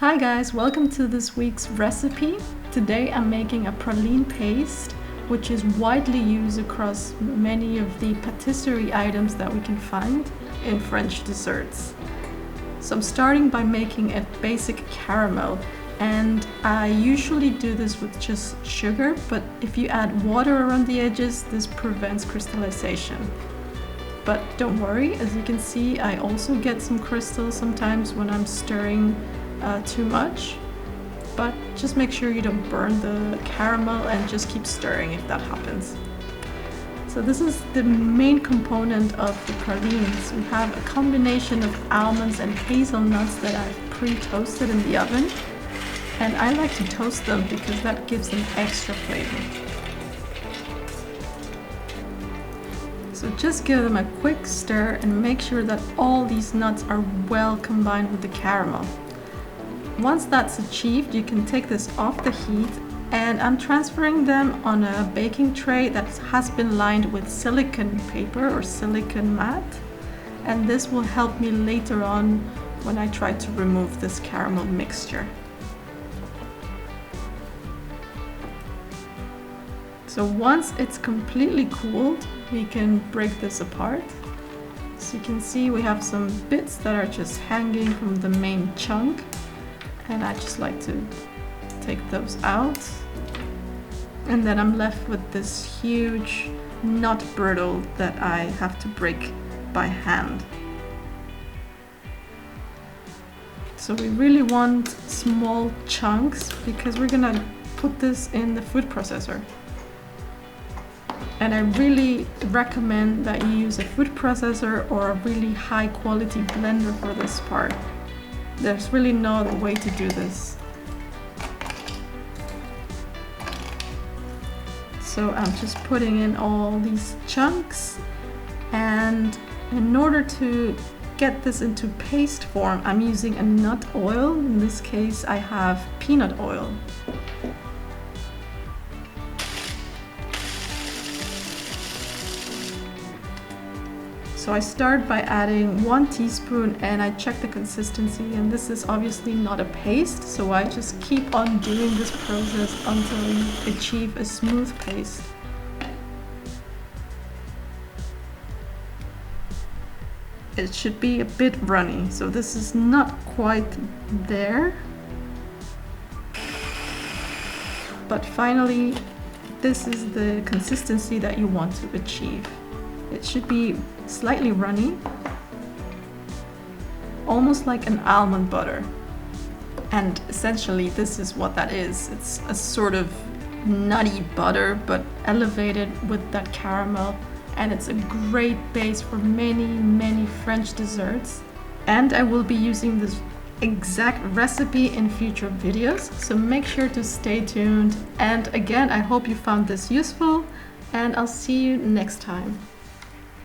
Hi guys, welcome to this week's recipe. Today I'm making a praline paste, which is widely used across many of the patisserie items that we can find in French desserts. So I'm starting by making a basic caramel, and I usually do this with just sugar, but if you add water around the edges, this prevents crystallization. But don't worry, as you can see, I also get some crystals sometimes when I'm stirring too much, but just make sure you don't burn the caramel and just keep stirring if that happens. So this is the main component of the pralines. We have a combination of almonds and hazelnuts that I've pre-toasted in the oven, and I like to toast them because that gives them extra flavor. So just give them a quick stir and make sure that all these nuts are well combined with the caramel. Once that's achieved, you can take this off the heat, and I'm transferring them on a baking tray that has been lined with silicone paper or silicone mat, and this will help me later on when I try to remove this caramel mixture. So once it's completely cooled, we can break this apart. So you can see we have some bits that are just hanging from the main chunk, and I just like to take those out. And then I'm left with this huge nut brittle that I have to break by hand. So we really want small chunks because we're gonna put this in the food processor. And I really recommend that you use a food processor or a really high quality blender for this part. There's really no other way to do this. So I'm just putting in all these chunks, and in order to get this into paste form, I'm using a nut oil. In this case, I have peanut oil. So I start by adding 1 teaspoon, and I check the consistency, and this is obviously not a paste, so I just keep on doing this process until you achieve a smooth paste. It should be a bit runny, so this is not quite there. But finally, this is the consistency that you want to achieve. It should be slightly runny, almost like an almond butter. And essentially this is what that is. It's a sort of nutty butter, but elevated with that caramel, and it's a great base for many French desserts. And I will be using this exact recipe in future videos, so make sure to stay tuned. And again, I hope you found this useful, and I'll see you next time.